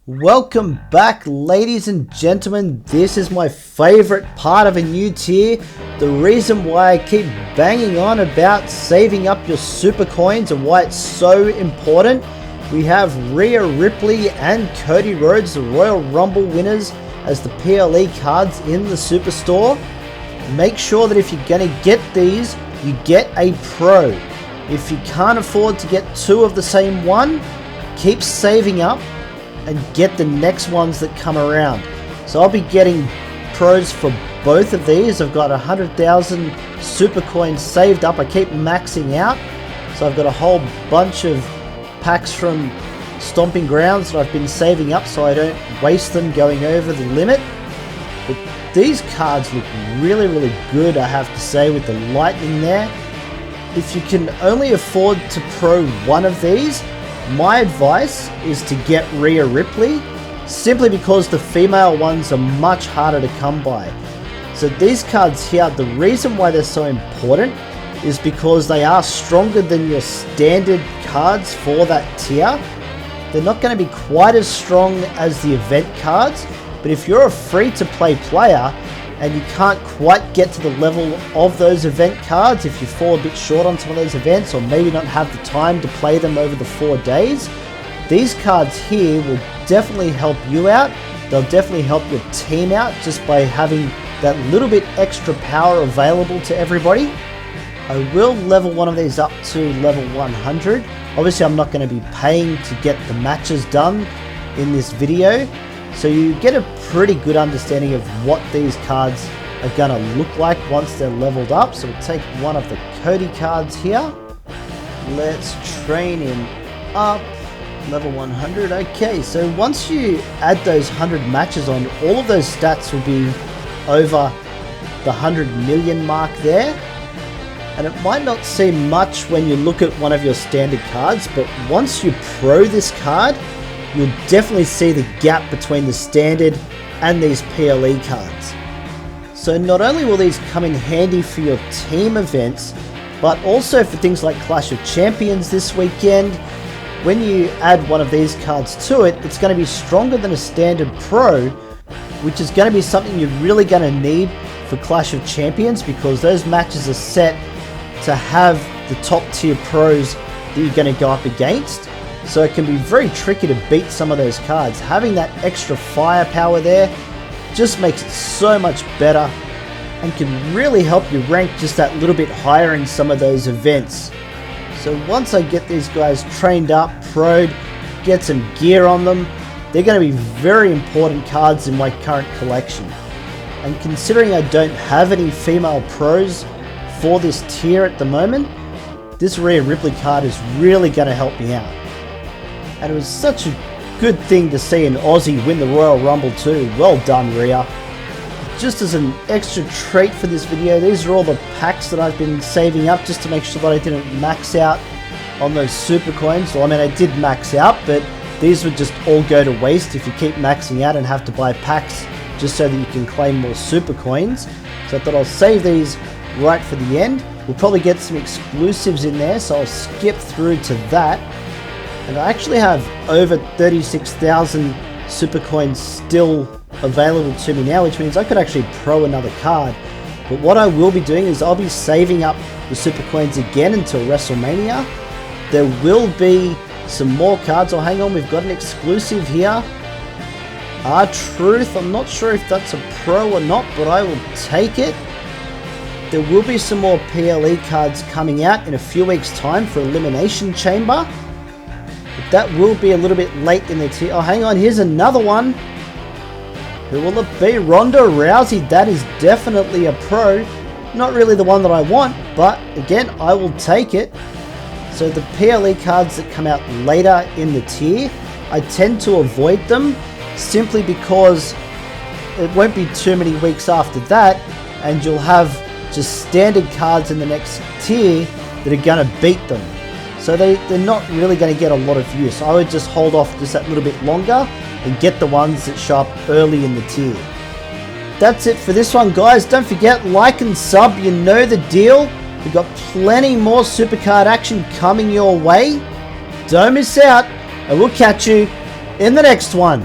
Welcome back, ladies and gentlemen. This is my favorite part of a new tier. The reason why I keep banging on about saving up your super coins and why it's so important. We have Rhea, Ripley and Cody Rhodes, the Royal Rumble winners, as the PLE cards in the Superstore. Make sure that if you're going to get these, you get a pro. If you can't afford to get two of the same one, keep saving up and get the next ones that come around. So I'll be getting pros for both of these. I've got 100,000 super coins saved up. I keep maxing out, so I've got a whole bunch of packs from Stomping Grounds that I've been saving up so I don't waste them going over the limit. But these cards look really good, I have to say, with the lightning there. If you can only afford to pro one of these, my advice is to get Rhea Ripley, simply because the female ones are much harder to come by. So these cards here, the reason why they're so important is because they are stronger than your standard cards for that tier. They're not going to be quite as strong as the event cards, but if you're a free-to-play player and you can't quite get to the level of those event cards, if you fall a bit short on some of those events or maybe not have the time to play them over the 4 days, these cards here will definitely help you out. They'll definitely help your team out just by having that little bit extra power available to everybody. I will level one of these up to level 100. Obviously I'm not going to be paying to get the matches done in this video, so you get a pretty good understanding of what these cards are going to look like once they're leveled up. So we'll take one of the Cody cards here. Let's train him up. Level 100. Okay, so once you add those 100 matches on, all of those stats will be over the 100 million mark there. And it might not seem much when you look at one of your standard cards, but once you pro this card, you'll definitely see the gap between the standard and these PLE cards. So not only will these come in handy for your team events, but also for things like Clash of Champions this weekend. When you add one of these cards to it, it's going to be stronger than a standard pro, which is going to be something you're really going to need for Clash of Champions, because those matches are set to have the top tier pros that you're going to go up against. So it can be very tricky to beat some of those cards. Having that extra firepower there just makes it so much better and can really help you rank just that little bit higher in some of those events. So once I get these guys trained up, pro'd, get some gear on them, they're going to be very important cards in my current collection. And considering I don't have any female pros for this tier at the moment, this Rhea Ripley card is really going to help me out. And it was such a good thing to see an Aussie win the Royal Rumble too. Well done, Rhea. Just as an extra treat for this video, these are all the packs that I've been saving up just to make sure that I didn't max out on those super coins. Well, I mean, I did max out, but these would just all go to waste if you keep maxing out and have to buy packs just so that you can claim more super coins. So I thought I'll save these right for the end. We'll probably get some exclusives in there, so I'll skip through to that. And I actually have over 36,000 super coins still available to me now, which means I could actually pro another card. But what I will be doing is I'll be saving up the super coins again until WrestleMania. There will be some more cards. Oh, hang on, we've got an exclusive here. R-Truth, I'm not sure if that's a pro or not, but I will take it. There will be some more PLE cards coming out in a few weeks' time for Elimination Chamber. But that will be a little bit late in the tier. Oh, hang on, here's another one. Who will it be? Ronda Rousey. That is definitely a pro. Not really the one that I want, but again, I will take it. So the PLE cards that come out later in the tier, I tend to avoid them simply because it won't be too many weeks after that, and you'll have just standard cards in the next tier that are going to beat them. So they're not really going to get a lot of use. I would just hold off just that little bit longer and get the ones that show up early in the tier. That's it for this one, guys. Don't forget, like and sub. You know the deal. We've got plenty more Supercard action coming your way. Don't miss out, and we'll catch you in the next one.